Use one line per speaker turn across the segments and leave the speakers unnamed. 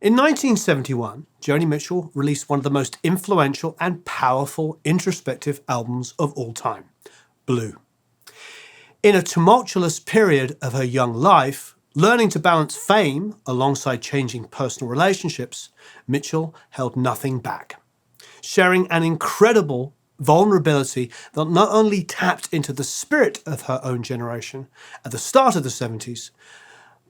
In 1971, Joni Mitchell released one of the most influential and powerful introspective albums of all time, Blue. In a tumultuous period of her young life, learning to balance fame alongside changing personal relationships, Mitchell held nothing back, sharing an incredible vulnerability that not only tapped into the spirit of her own generation at the start of the 70s,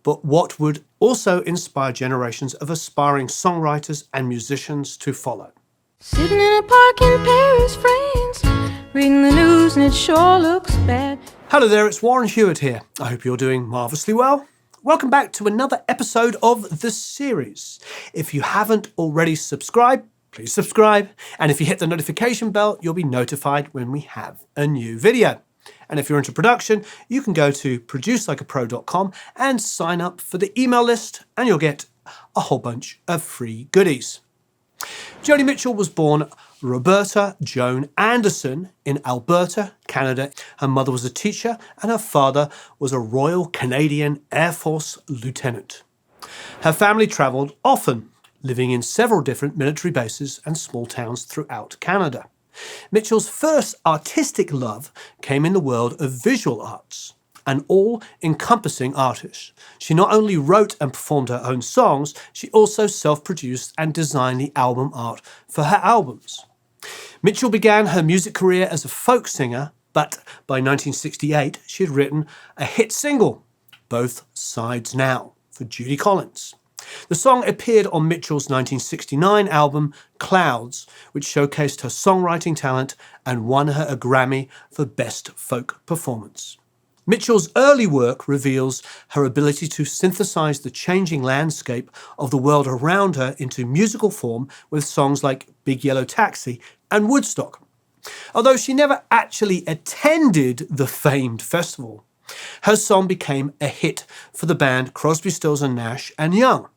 but what would also inspire generations of aspiring songwriters and musicians to follow.
Sitting in a park in Paris, France, reading the news and it sure looks bad.
Hello there, it's Warren Hewitt here. I hope you're doing marvellously well. Welcome back to another episode of the series. If you haven't already subscribed, please subscribe. And if you hit the notification bell, you'll be notified when we have a new video. And if you're into production, you can go to producelikeapro.com and sign up for the email list, and you'll get a whole bunch of free goodies. Joni Mitchell was born Roberta Joan Anderson in Alberta, Canada. Her mother was a teacher and her father was a Royal Canadian Air Force lieutenant. Her family travelled often, living in several different military bases and small towns throughout Canada. Mitchell's first artistic love came in the world of visual arts, an all-encompassing artist. She not only wrote and performed her own songs, she also self-produced and designed the album art for her albums. Mitchell began her music career as a folk singer, but by 1968 she had written a hit single, Both Sides Now, for Judy Collins. The song appeared on Mitchell's 1969 album, Clouds, which showcased her songwriting talent and won her a Grammy for Best Folk Performance. Mitchell's early work reveals her ability to synthesize the changing landscape of the world around her into musical form with songs like Big Yellow Taxi and Woodstock. Although she never actually attended the famed festival, her song became a hit for the band Crosby, Stills and Nash and Young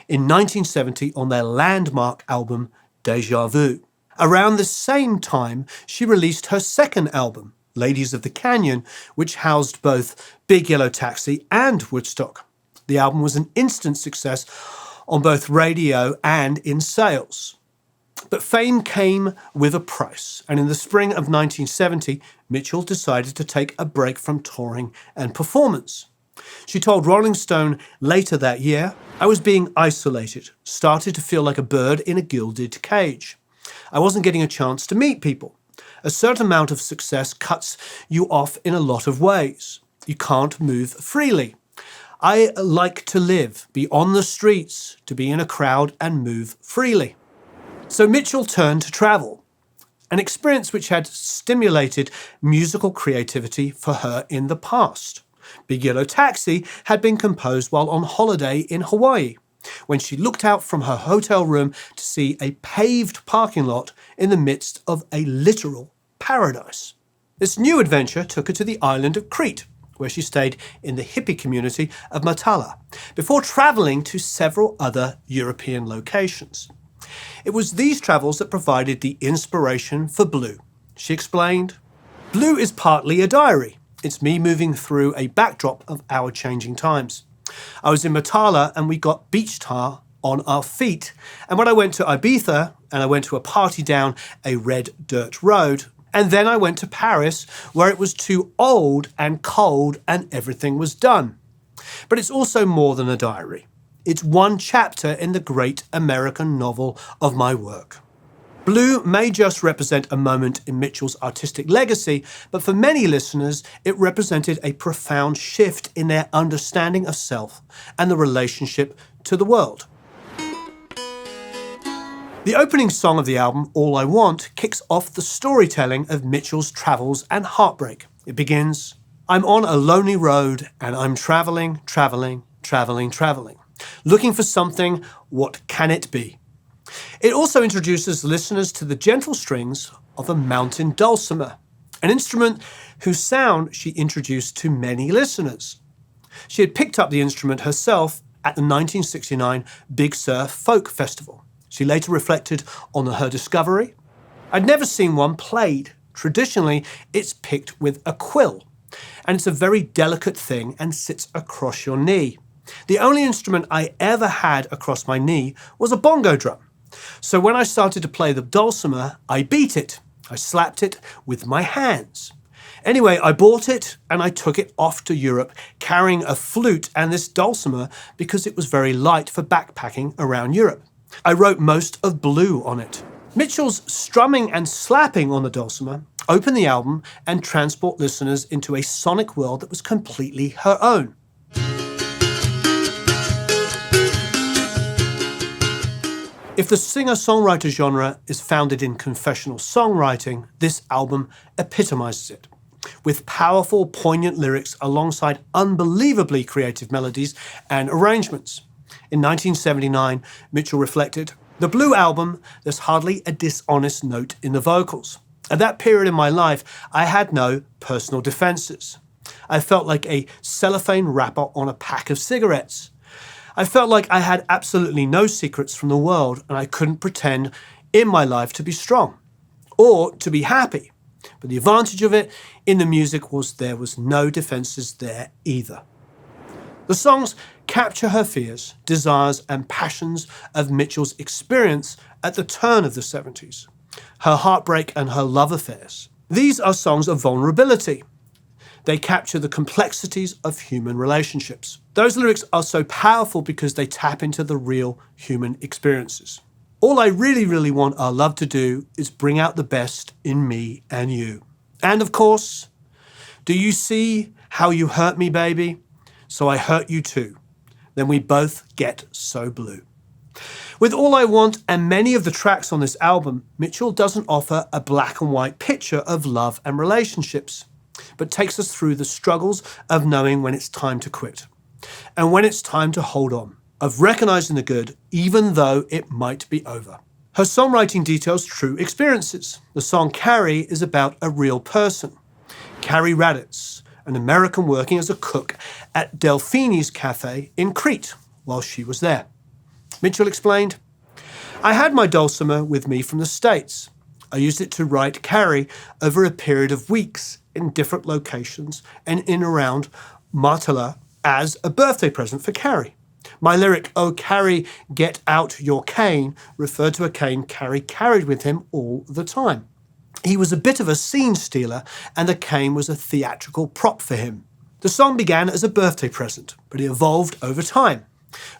in 1970 on their landmark album Deja Vu. Around the same time, she released her second album, Ladies of the Canyon, which housed both Big Yellow Taxi and Woodstock. The album was an instant success on both radio and in sales. But fame came with a price, and in the spring of 1970, Mitchell decided to take a break from touring and performance. She told Rolling Stone later that year, "I was being isolated, started to feel like a bird in a gilded cage. I wasn't getting a chance to meet people. A certain amount of success cuts you off in a lot of ways. You can't move freely. I like to live, be on the streets, to be in a crowd and move freely." So Mitchell turned to travel, an experience which had stimulated musical creativity for her in the past. Big Yellow Taxi had been composed while on holiday in Hawaii, when she looked out from her hotel room to see a paved parking lot in the midst of a literal paradise. This new adventure took her to the island of Crete, where she stayed in the hippie community of Matala, before travelling to several other European locations. It was these travels that provided the inspiration for Blue. She explained, "Blue is partly a diary. It's me moving through a backdrop of our changing times. I was in Matala and we got beach tar on our feet. And when I went to Ibiza and I went to a party down a red dirt road, and then I went to Paris where it was too old and cold and everything was done. But it's also more than a diary. It's one chapter in the great American novel of my work." Blue may just represent a moment in Mitchell's artistic legacy, but for many listeners, it represented a profound shift in their understanding of self and the relationship to the world. The opening song of the album, All I Want, kicks off the storytelling of Mitchell's travels and heartbreak. It begins, "I'm on a lonely road and I'm travelling, looking for something, what can it be?" It also introduces listeners to the gentle strings of a mountain dulcimer, an instrument whose sound she introduced to many listeners. She had picked up the instrument herself at the 1969 Big Sur Folk Festival. She later reflected on her discovery. "I'd never seen one played. Traditionally, it's picked with a quill, and it's a very delicate thing and sits across your knee. The only instrument I ever had across my knee was a bongo drum. So when I started to play the dulcimer, I beat it. I slapped it with my hands. Anyway, I bought it and I took it off to Europe, carrying a flute and this dulcimer because it was very light for backpacking around Europe. I wrote most of Blue on it. Mitchell's strumming and slapping on the dulcimer opened the album and transport listeners into a sonic world that was completely her own. If the singer-songwriter genre is founded in confessional songwriting, this album epitomizes it, with powerful, poignant lyrics alongside unbelievably creative melodies and arrangements. In 1979, Mitchell reflected, "The Blue album, there's hardly a dishonest note in the vocals. At that period in my life, I had no personal defenses. I felt like a cellophane wrapper on a pack of cigarettes. I felt like I had absolutely no secrets from the world and I couldn't pretend in my life to be strong or to be happy. But the advantage of it in the music was there was no defenses there either." The songs capture her fears, desires, and passions of Mitchell's experience at the turn of the 70s, her heartbreak and her love affairs. These are songs of vulnerability. They capture the complexities of human relationships. Those lyrics are so powerful because they tap into the real human experiences. All I really want our love to do is bring out the best in me and you. And of course, do you see how you hurt me, baby? So I hurt you too. Then we both get so blue. With All I Want and many of the tracks on this album, Mitchell doesn't offer a black and white picture of love and relationships, but takes us through the struggles of knowing when it's time to quit and when it's time to hold on, of recognizing the good even though it might be over. Her songwriting details true experiences. The song Carey is about a real person, Carey Raditz, an American working as a cook at Delphini's Cafe in Crete while she was there. Mitchell explained, "I had my dulcimer with me from the States. I used it to write Carey over a period of weeks in different locations and in around Martella as a birthday present for Carey. My lyric, 'Oh Carey, get out your cane,' referred to a cane Carey carried with him all the time. He was a bit of a scene stealer and the cane was a theatrical prop for him. The song began as a birthday present, but it evolved over time.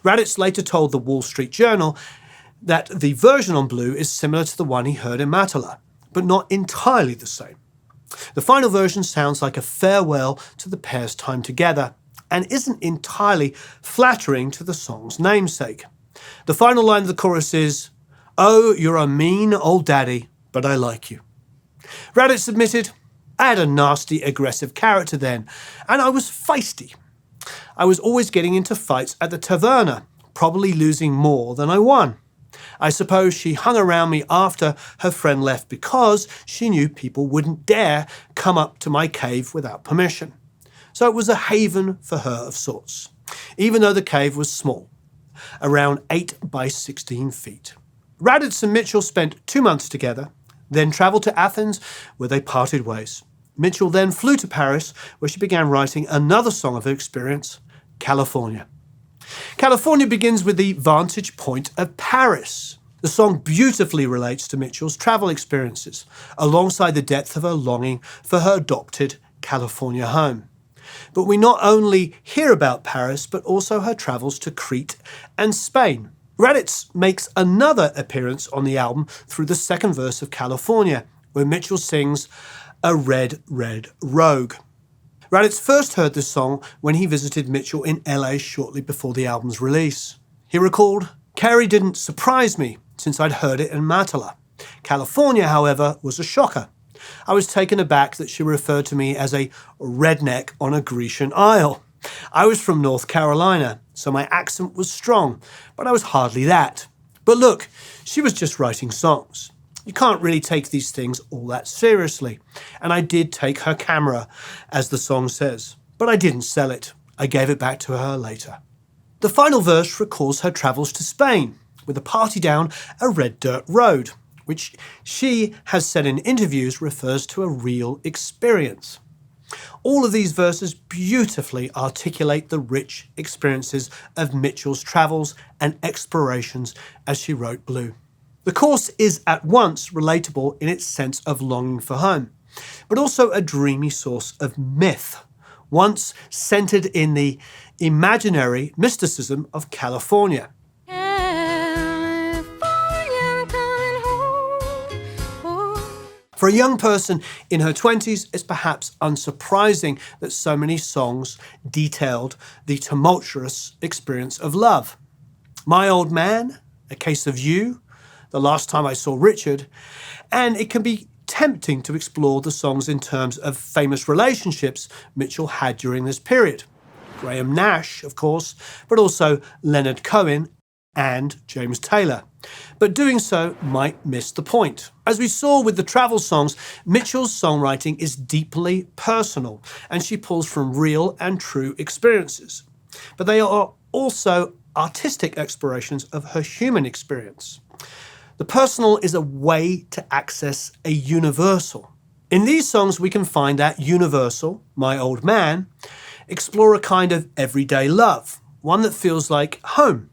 Raditz later told the Wall Street Journal that the version on Blue is similar to the one he heard in Martella, but not entirely the same. The final version sounds like a farewell to the pair's time together and isn't entirely flattering to the song's namesake. The final line of the chorus is, 'Oh, you're a mean old daddy, but I like you.' Raditz admitted, 'I had a nasty, aggressive character then, and I was feisty. I was always getting into fights at the taverna, probably losing more than I won. I suppose she hung around me after her friend left because she knew people wouldn't dare come up to my cave without permission. So it was a haven for her of sorts, even though the cave was small, around 8 by 16 feet. Raditz and Mitchell spent 2 months together, then travelled to Athens, where they parted ways. Mitchell then flew to Paris, where she began writing another song of her experience, California. California begins with the vantage point of Paris. The song beautifully relates to Mitchell's travel experiences, alongside the depth of her longing for her adopted California home. But we not only hear about Paris, but also her travels to Crete and Spain. Raditz makes another appearance on the album through the second verse of California, where Mitchell sings "A Red, Red Rogue." Raditz first heard this song when he visited Mitchell in LA shortly before the album's release. He recalled, "Carey didn't surprise me since I'd heard it in Martella. California, however, was a shocker. I was taken aback that she referred to me as a redneck on a Grecian isle. I was from North Carolina, so my accent was strong, but I was hardly that. But look, she was just writing songs. You can't really take these things all that seriously. And I did take her camera, as the song says, but I didn't sell it. I gave it back to her later." The final verse recalls her travels to Spain, with a party down a red dirt road, which she has said in interviews refers to a real experience. All of these verses beautifully articulate the rich experiences of Mitchell's travels and explorations as she wrote Blue. The chorus is at once relatable in its sense of longing for home, but also a dreamy source of myth, once centered in the imaginary mysticism of California. For a young person in her 20s, it's perhaps unsurprising that so many songs detailed the tumultuous experience of love. My Old Man, A Case of You, The Last Time I Saw Richard, and it can be tempting to explore the songs in terms of famous relationships Mitchell had during this period. Graham Nash, of course, but also Leonard Cohen and James Taylor. But doing so might miss the point. As we saw with the travel songs, Mitchell's songwriting is deeply personal, and she pulls from real and true experiences. But they are also artistic explorations of her human experience. The personal is a way to access a universal. In these songs, we can find that universal, My Old Man, explore a kind of everyday love, one that feels like home.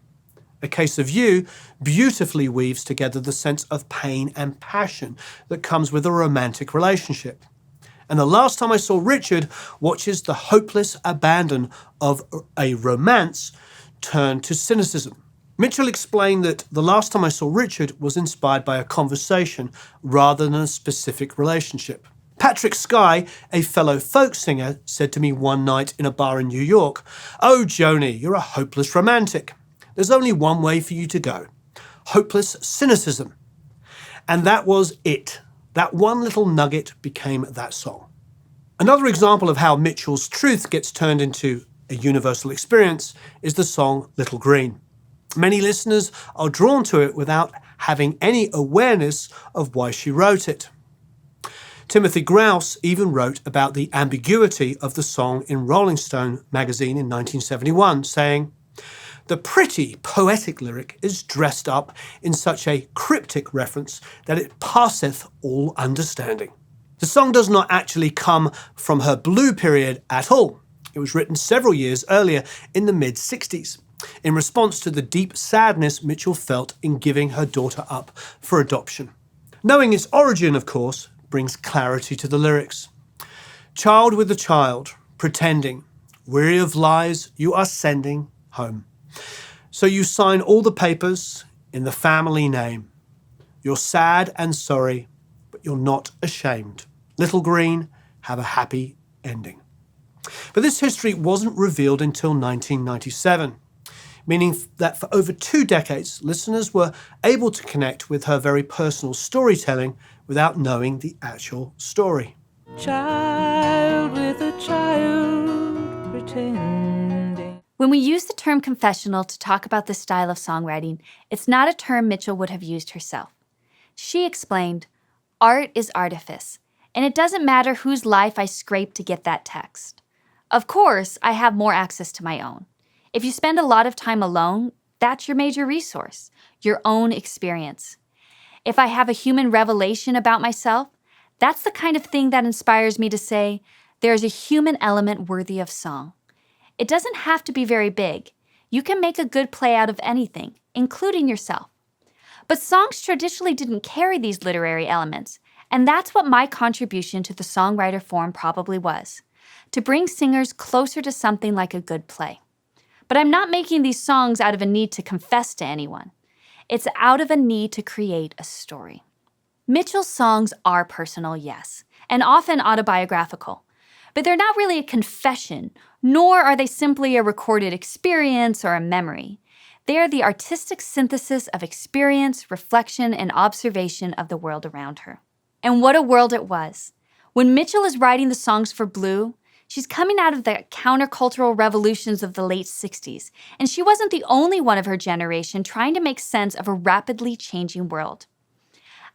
A Case of You beautifully weaves together the sense of pain and passion that comes with a romantic relationship. And The Last Time I Saw Richard watches the hopeless abandon of a romance turn to cynicism. Mitchell explained that The Last Time I Saw Richard was inspired by a conversation rather than a specific relationship. Patrick Skye, a fellow folk singer, said to me one night in a bar in New York, "Oh, Joni, you're a hopeless romantic. There's only one way for you to go. Hopeless cynicism." And that was it. That one little nugget became that song. Another example of how Mitchell's truth gets turned into a universal experience is the song Little Green. Many listeners are drawn to it without having any awareness of why she wrote it. Timothy Grouse even wrote about the ambiguity of the song in Rolling Stone magazine in 1971, saying, "The pretty, poetic lyric is dressed up in such a cryptic reference that it passeth all understanding." The song does not actually come from her Blue period at all. It was written several years earlier in the mid-60s, in response to the deep sadness Mitchell felt in giving her daughter up for adoption. Knowing its origin, of course, brings clarity to the lyrics. Child with a child, pretending, weary of lies you are sending home. So you sign all the papers in the family name. You're sad and sorry, but you're not ashamed. Little Green, have a happy ending. But this history wasn't revealed until 1997, meaning that for over 2 decades, listeners were able to connect with her very personal storytelling without knowing the actual story.
Child with a child pretending.
When we use the term confessional to talk about this style of songwriting, it's not a term Mitchell would have used herself. She explained, "Art is artifice, and it doesn't matter whose life I scrape to get that text. Of course, I have more access to my own. If you spend a lot of time alone, that's your major resource, your own experience. If I have a human revelation about myself, that's the kind of thing that inspires me to say, there's a human element worthy of song. It doesn't have to be very big. You can make a good play out of anything, including yourself. But songs traditionally didn't carry these literary elements, and that's what my contribution to the songwriter form probably was, to bring singers closer to something like a good play. But I'm not making these songs out of a need to confess to anyone. It's out of a need to create a story." Mitchell's songs are personal, yes, and often autobiographical, but they're not really a confession, nor are they simply a recorded experience or a memory. They are the artistic synthesis of experience, reflection, and observation of the world around her. And what a world it was. When Mitchell is writing the songs for Blue, she's coming out of the countercultural revolutions of the late 60s, and she wasn't the only one of her generation trying to make sense of a rapidly changing world.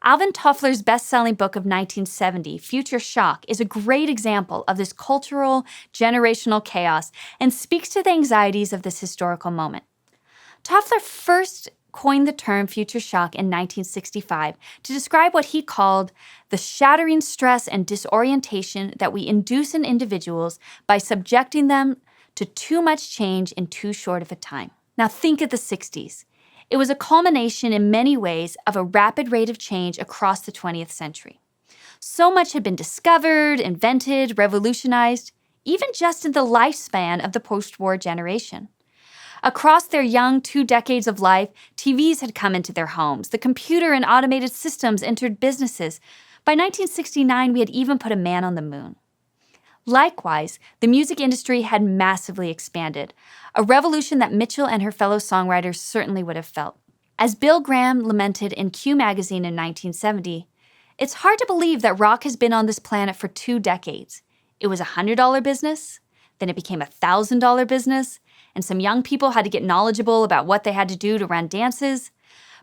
Alvin Toffler's best-selling book of 1970, Future Shock, is a great example of this cultural, generational chaos and speaks to the anxieties of this historical moment. Toffler first coined the term future shock in 1965 to describe what he called the shattering stress and disorientation that we induce in individuals by subjecting them to too much change in too short of a time. Now think of the 60s. It was a culmination in many ways of a rapid rate of change across the 20th century. So much had been discovered, invented, revolutionized, even just in the lifespan of the post-war generation. Across their young 2 decades of life, TVs had come into their homes. The computer and automated systems entered businesses. By 1969, we had even put a man on the moon. Likewise, the music industry had massively expanded, a revolution that Mitchell and her fellow songwriters certainly would have felt. As Bill Graham lamented in Q magazine in 1970, "It's hard to believe that rock has been on this planet for 2 decades. It was a $100 business, then it became a $1,000 business, and some young people had to get knowledgeable about what they had to do to run dances.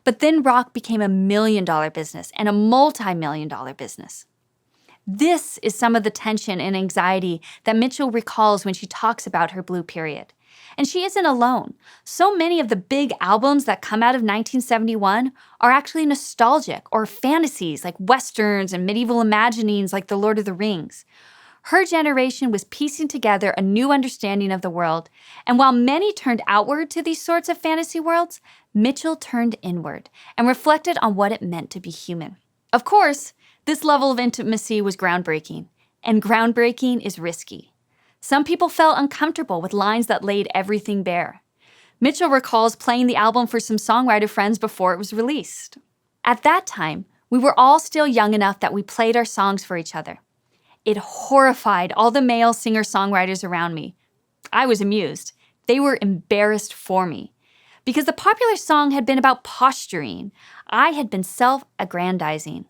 But then rock became a $1 million business and a multi-million-dollar business." This is some of the tension and anxiety that Mitchell recalls when she talks about her blue period. And she isn't alone. So many of the big albums that come out of 1971 are actually nostalgic or fantasies like westerns and medieval imaginings like The Lord of the Rings. Her generation was piecing together a new understanding of the world, and while many turned outward to these sorts of fantasy worlds, Mitchell turned inward and reflected on what it meant to be human. Of course, this level of intimacy was groundbreaking, and groundbreaking is risky. Some people felt uncomfortable with lines that laid everything bare. Mitchell recalls playing the album for some songwriter friends before it was released. At that time, we were all still young enough that we played our songs for each other. It horrified all the male singer-songwriters around me. I was amused. They were embarrassed for me. Because the popular song had been about posturing. I had been self-aggrandizing.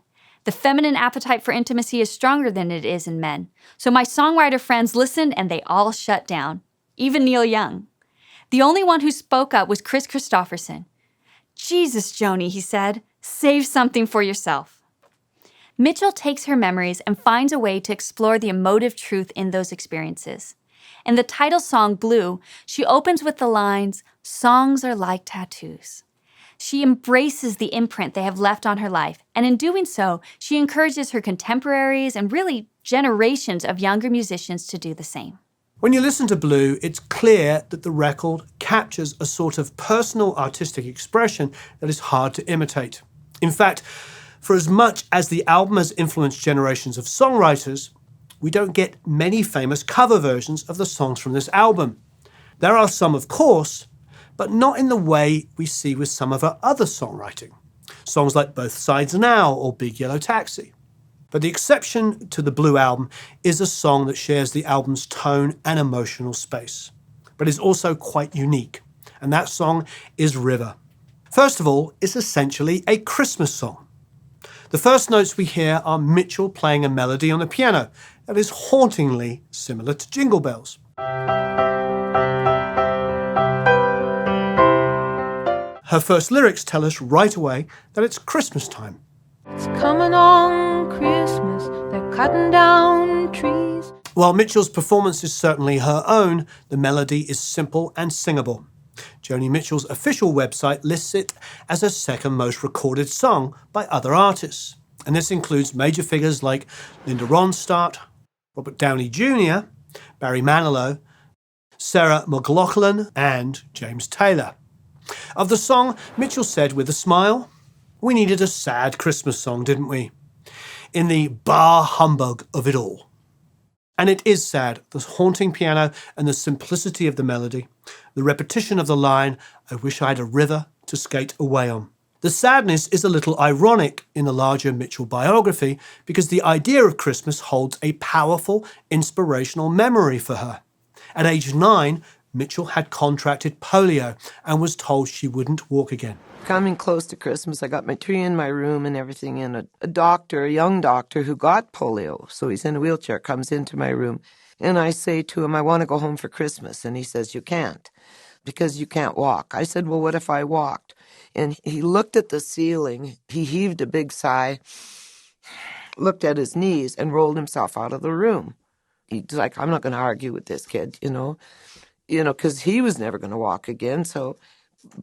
The feminine appetite for intimacy is stronger than it is in men. So my songwriter friends listened and they all shut down. Even Neil Young. The only one who spoke up was Chris Christopherson. "Jesus, Joni," he said, "save something for yourself." Mitchell takes her memories and finds a way to explore the emotive truth in those experiences. In the title song, Blue, she opens with the lines, "Songs are like tattoos." She embraces the imprint they have left on her life, and in doing so, she encourages her contemporaries and really generations of younger musicians to do the same.
When you listen to Blue, it's clear that the record captures a sort of personal artistic expression that is hard to imitate. In fact, for as much as the album has influenced generations of songwriters, we don't get many famous cover versions of the songs from this album. There are some, of course, but not in the way we see with some of her other songwriting. Songs like Both Sides Now or Big Yellow Taxi. But the exception to the Blue album is a song that shares the album's tone and emotional space, but is also quite unique, and that song is River. First of all, it's essentially a Christmas song. The first notes we hear are Mitchell playing a melody on the piano that is hauntingly similar to Jingle Bells. Her first lyrics tell us right away that it's Christmas time.
It's coming on Christmas, they're cutting down trees.
While Mitchell's performance is certainly her own, the melody is simple and singable. Joni Mitchell's official website lists it as her second most recorded song by other artists. And this includes major figures like Linda Ronstadt, Robert Downey Jr., Barry Manilow, Sarah McLachlan, and James Taylor. Of the song, Mitchell said with a smile, "We needed a sad Christmas song, didn't we? In the bar humbug of it all." And it is sad, the haunting piano and the simplicity of the melody, the repetition of the line, "I wish I had a river to skate away on." The sadness is a little ironic in the larger Mitchell biography because the idea of Christmas holds a powerful, inspirational memory for her. At age 9, Mitchell had contracted polio and was told she wouldn't walk again.
Coming close to Christmas, I got my tree in my room and everything, and a young doctor who got polio, so he's in a wheelchair, comes into my room, and I say to him, "I want to go home for Christmas," and he says, "You can't, because you can't walk." I said, "Well, what if I walked?" And he looked at the ceiling, he heaved a big sigh, looked at his knees, and rolled himself out of the room. He's like, "I'm not going to argue with this kid, because he was never going to walk again."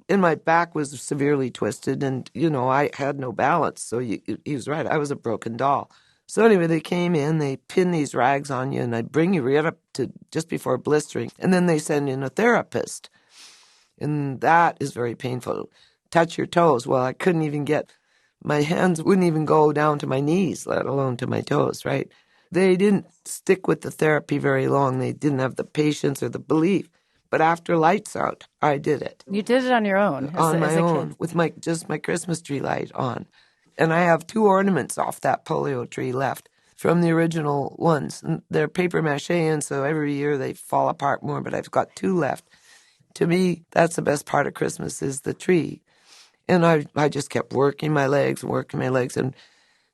And my back was severely twisted, and, I had no balance. So he was right. I was a broken doll. So anyway, they came in, they pin these rags on you, and they bring you right up to just before blistering. And then they send in a therapist. And that is very painful. Touch your toes. Well, I couldn't even my hands wouldn't even go down to my knees, let alone to my toes, right? They didn't stick with the therapy very long. They didn't have the patience or the belief. But after Lights Out, I did it.
You did it on your own,
On my
as a
own,
kid.
with just my Christmas tree light on. And I have 2 ornaments off that polio tree left from the original ones. And they're paper mache, and so every year they fall apart more, but I've got 2 left. To me, that's the best part of Christmas, is the tree. And I just kept working my legs. And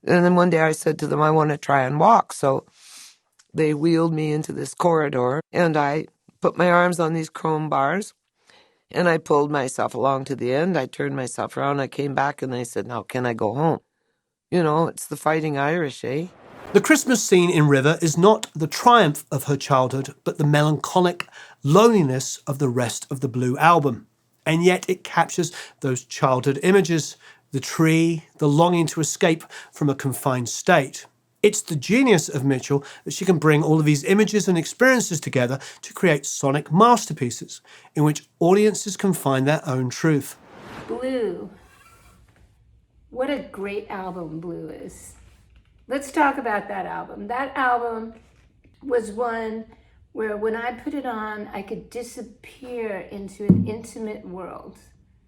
then one day I said to them, I want to try and walk. So they wheeled me into this corridor, and I put my arms on these chrome bars, and I pulled myself along to the end. I turned myself around. I came back, and they said, now, can I go home? It's the Fighting Irish, eh?
The Christmas scene in River is not the triumph of her childhood, but the melancholic loneliness of the rest of the Blue album. And yet it captures those childhood images, the tree, the longing to escape from a confined state. It's the genius of Mitchell that she can bring all of these images and experiences together to create sonic masterpieces in which audiences can find their own truth.
Blue. What a great album Blue is. Let's talk about that album. That album was one where when I put it on, I could disappear into an intimate world.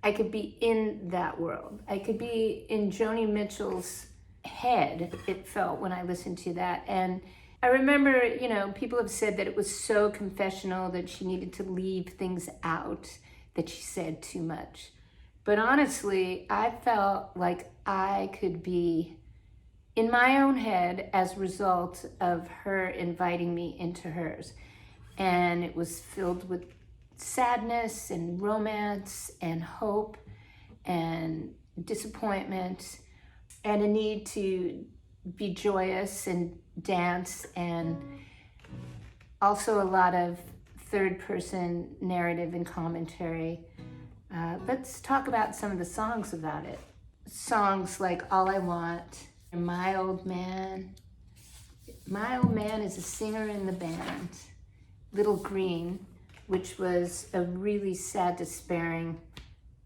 I could be in that world. I could be in Joni Mitchell's head, it felt, when I listened to that. And I remember, people have said that it was so confessional, that she needed to leave things out, that she said too much. But honestly, I felt like I could be in my own head as a result of her inviting me into hers. And it was filled with sadness and romance and hope and disappointment and a need to be joyous and dance, and also a lot of third-person narrative and commentary. Let's talk about some of the songs about it. Songs like All I Want, My Old Man. My Old Man is a singer in the band. Little Green, which was a really sad, despairing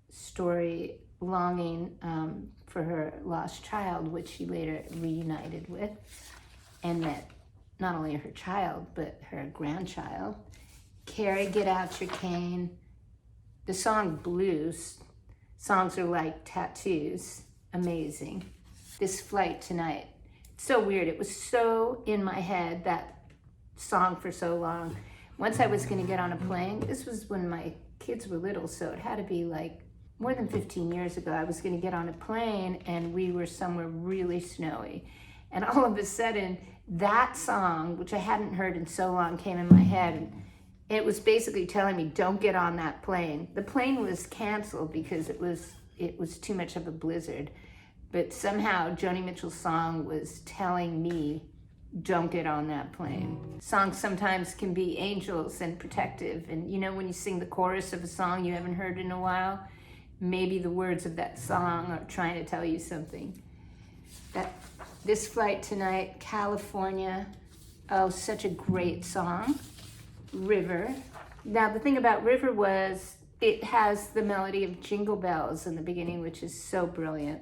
story, longing for her lost child, which she later reunited with, and met not only her child, but her grandchild. Carey, Get Out Your Cane. The song Blues. Songs are like tattoos. Amazing. This Flight Tonight. It's so weird. It was so in my head, that song, for so long. Once I was going to get on a plane, this was when my kids were little, so it had to be like more than 15 years ago. I was going to get on a plane, and we were somewhere really snowy. And all of a sudden, that song, which I hadn't heard in so long, came in my head. And it was basically telling me, don't get on that plane. The plane was canceled because it was too much of a blizzard. But somehow Joni Mitchell's song was telling me, don't get on that plane. Songs sometimes can be angels and protective. And when you sing the chorus of a song you haven't heard in a while, maybe the words of that song are trying to tell you something. This Flight Tonight, California. Oh, such a great song. River. Now, the thing about River was it has the melody of Jingle Bells in the beginning, which is so brilliant.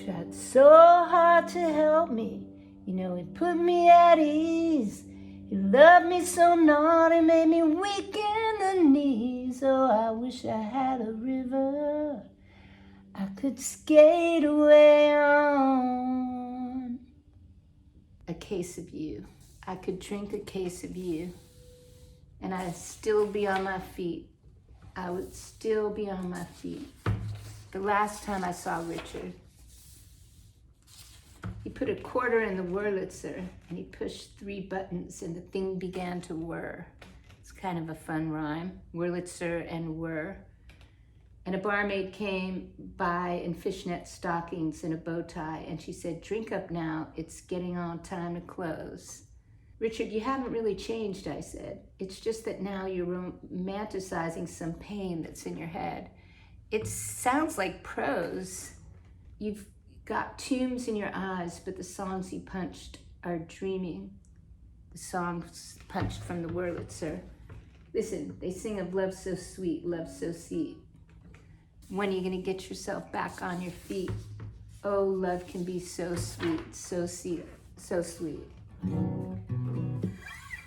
Tried so hard to help me, it put me at ease. He loved me so naughty, made me weak in the knees. Oh, I wish I had a river I could skate away on. A case of you. I could drink a case of you, and I'd still be on my feet. I would still be on my feet. The last time I saw Richard, put a quarter in the Wurlitzer and he pushed 3 buttons and the thing began to whir. It's kind of a fun rhyme, Wurlitzer and whir. And a barmaid came by in fishnet stockings and a bow tie, and she said, "Drink up now, it's getting on time to close." "Richard, you haven't really changed," I said. "It's just that now you're romanticizing some pain that's in your head. It sounds like prose. You've got tombs in your eyes, but the songs you punched are dreaming." The songs punched from the Wurlitzer. Listen, they sing of love so sweet, love so sweet. When are you gonna get yourself back on your feet? Oh, love can be so sweet, so sweet, so sweet.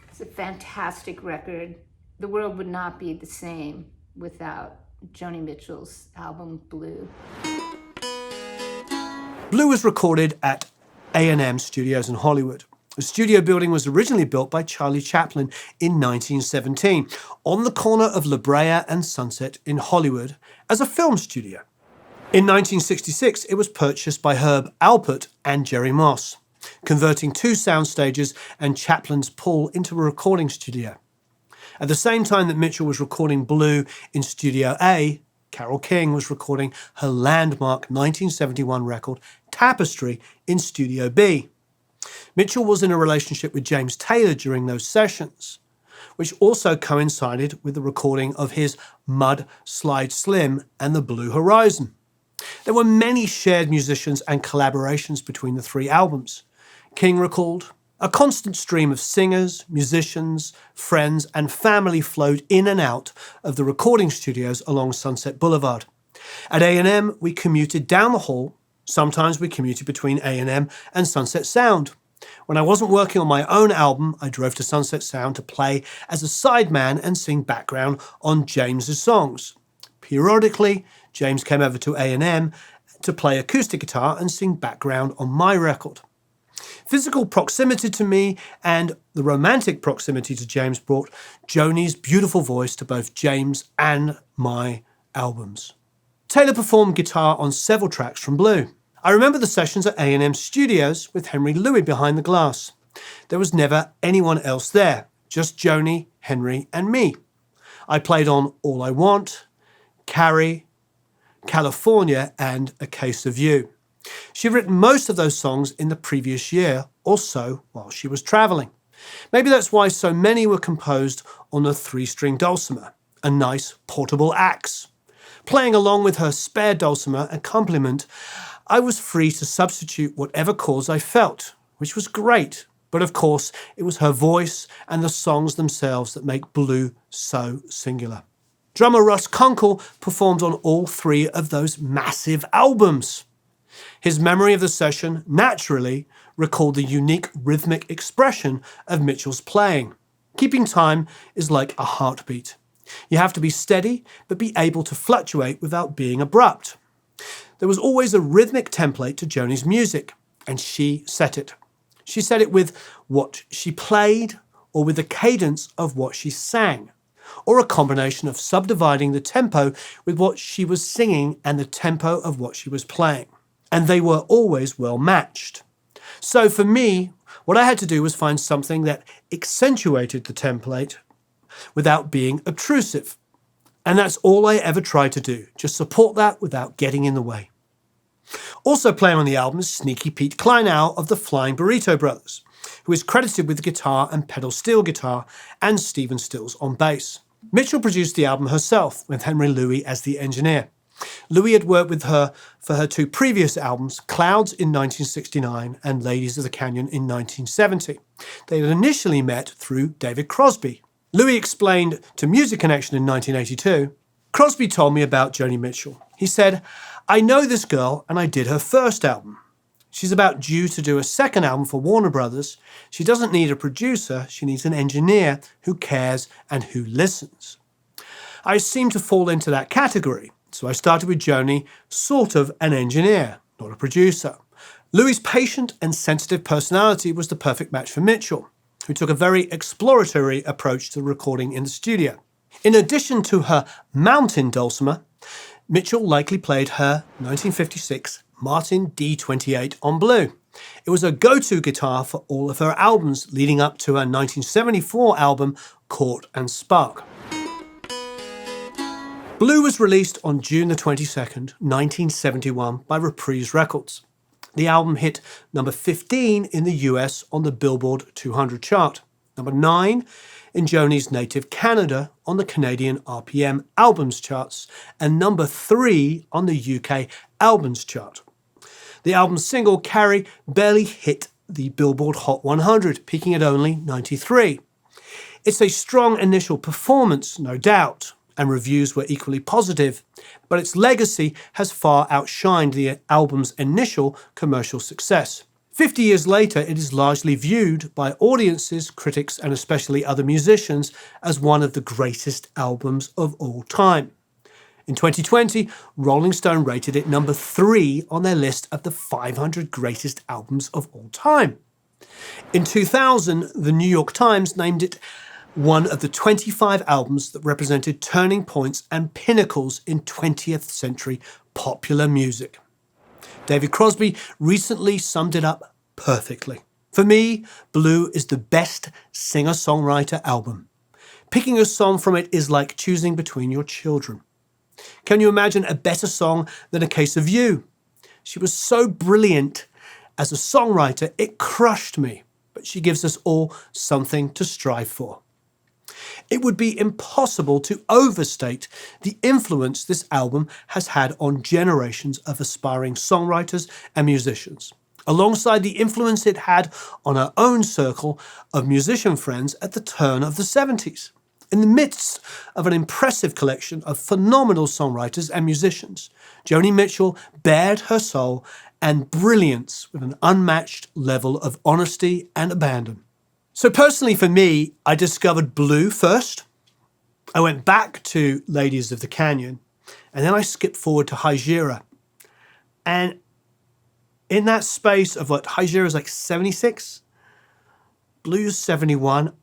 It's a fantastic record. The world would not be the same without Joni Mitchell's album Blue.
Blue was recorded at A&M Studios in Hollywood. The studio building was originally built by Charlie Chaplin in 1917 on the corner of La Brea and Sunset in Hollywood as a film studio. In 1966, it was purchased by Herb Alpert and Jerry Moss, converting 2 sound stages and Chaplin's pool into a recording studio. At the same time that Mitchell was recording Blue in Studio A, Carole King was recording her landmark 1971 record Tapestry in Studio B. Mitchell was in a relationship with James Taylor during those sessions, which also coincided with the recording of his Mud Slide Slim and the Blue Horizon. There were many shared musicians and collaborations between the 3 albums. King recalled, "A constant stream of singers, musicians, friends, and family flowed in and out of the recording studios along Sunset Boulevard. At A&M, we commuted down the hall. Sometimes we commuted between A&M and Sunset Sound. When I wasn't working on my own album, I drove to Sunset Sound to play as a sideman and sing background on James's songs. Periodically, James came over to A&M to play acoustic guitar and sing background on my record. Physical proximity to me and the romantic proximity to James brought Joni's beautiful voice to both James and my albums." Taylor performed guitar on several tracks from Blue. "I remember the sessions at A&M Studios with Henry Louis behind the glass. There was never anyone else there, just Joni, Henry, and me. I played on All I Want, Carey, California, and A Case of You. She'd written most of those songs in the previous year or so while she was traveling. Maybe that's why so many were composed on a 3-string dulcimer, a nice portable axe. Playing along with her spare dulcimer accompaniment, I was free to substitute whatever chords I felt, which was great. But of course, it was her voice and the songs themselves that make Blue so singular." Drummer Russ Kunkel performed on all 3 of those massive albums. His memory of the session naturally recalled the unique rhythmic expression of Mitchell's playing. Keeping time is like a heartbeat. You have to be steady, but be able to fluctuate without being abrupt. There was always a rhythmic template to Joni's music, and she set it. She set it with what she played or with the cadence of what she sang, or a combination of subdividing the tempo with what she was singing and the tempo of what she was playing. And they were always well matched. So for me, what I had to do was find something that accentuated the template without being obtrusive. And that's all I ever tried to do, just support that without getting in the way. Also playing on the album is Sneaky Pete Kleinow of the Flying Burrito Brothers, who is credited with the guitar and pedal steel guitar and Stephen Stills on bass. Mitchell produced the album herself with Henry Louis as the engineer. Louis had worked with her for her 2 previous albums, Clouds in 1969 and Ladies of the Canyon in 1970. They had initially met through David Crosby. Louis explained to Music Connection in 1982, "Crosby told me about Joni Mitchell. He said, I know this girl and I did her first album. She's about due to do a second album for Warner Brothers. She doesn't need a producer, she needs an engineer who cares and who listens. I seem to fall into that category, so I started with Joni, sort of an engineer, not a producer. Louis' patient and sensitive personality was the perfect match for Mitchell, who took a very exploratory approach to recording in the studio. In addition to her mountain dulcimer, Mitchell likely played her 1956 Martin D28 on Blue. It was a go-to guitar for all of her albums leading up to her 1974 album, Court and Spark. Blue was released on June the 22nd, 1971 by Reprise Records. The album hit number 15 in the US on the Billboard 200 chart, number 9 in Joni's native Canada on the Canadian RPM Albums charts, and number 3 on the UK Albums chart. The album's single, Carey, barely hit the Billboard Hot 100, peaking at only 93. It's a strong initial performance, no doubt, and reviews were equally positive, but its legacy has far outshined the album's initial commercial success. 50 years later, it is largely viewed by audiences, critics, and especially other musicians as one of the greatest albums of all time. In 2020, Rolling Stone rated it number 3 on their list of the 500 greatest albums of all time. In 2000, the New York Times named it one of the 25 albums that represented turning points and pinnacles in 20th century popular music. David Crosby recently summed it up perfectly. For me, Blue is the best singer-songwriter album. Picking a song from it is like choosing between your children. Can you imagine a better song than A Case of You? She was so brilliant as a songwriter, it crushed me, but she gives us all something to strive for. It would be impossible to overstate the influence this album has had on generations of aspiring songwriters and musicians, alongside the influence it had on our own circle of musician friends at the turn of the 70s. In the midst of an impressive collection of phenomenal songwriters and musicians, Joni Mitchell bared her soul and brilliance with an unmatched level of honesty and abandon. So personally for me, I discovered Blue first. I went back to Ladies of the Canyon, and then I skipped forward to High Gira. And in that space of what High Gira is like 76, Blue's 71,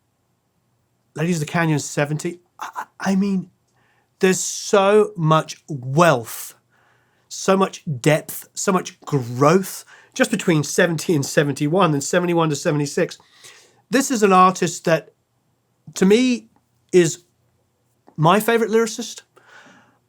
Ladies of the Canyon 70. I mean, there's so much wealth, so much depth, so much growth just between 70 and 71 and 71 to 76. This is an artist that, to me, is my favorite lyricist.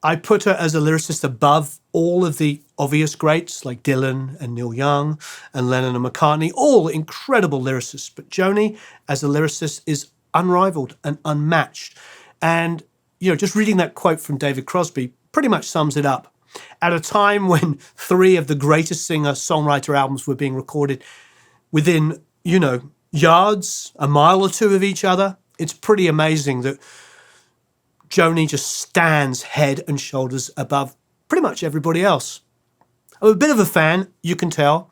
I put her as a lyricist above all of the obvious greats like Dylan and Neil Young and Lennon and McCartney, all incredible lyricists. But Joni, as a lyricist, is unrivaled and unmatched. And, just reading that quote from David Crosby pretty much sums it up. At a time when 3 of the greatest singer-songwriter albums were being recorded within, yards, a mile or 2 of each other, it's pretty amazing that Joni just stands head and shoulders above pretty much everybody else. I'm a bit of a fan, you can tell,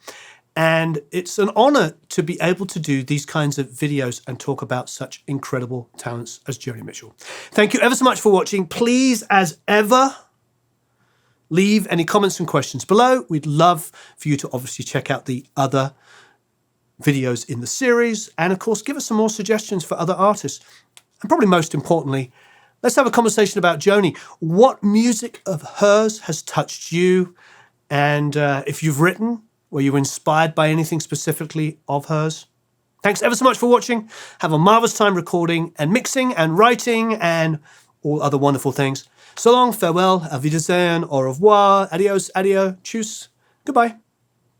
and it's an honor to be able to do these kinds of videos and talk about such incredible talents as Joni Mitchell. Thank you ever so much for watching. Please, as ever, leave any comments and questions below. We'd love for you to obviously check out the other videos in the series, and of course give us some more suggestions for other artists. And probably most importantly, let's have a conversation about Joni. What music of hers has touched you? And if you've written, were you inspired by anything specifically of hers? Thanks ever so much for watching. Have a marvelous time recording and mixing and writing and all other wonderful things. So long, farewell, auf Wiedersehen, au revoir, adios, adio, tschüss, goodbye.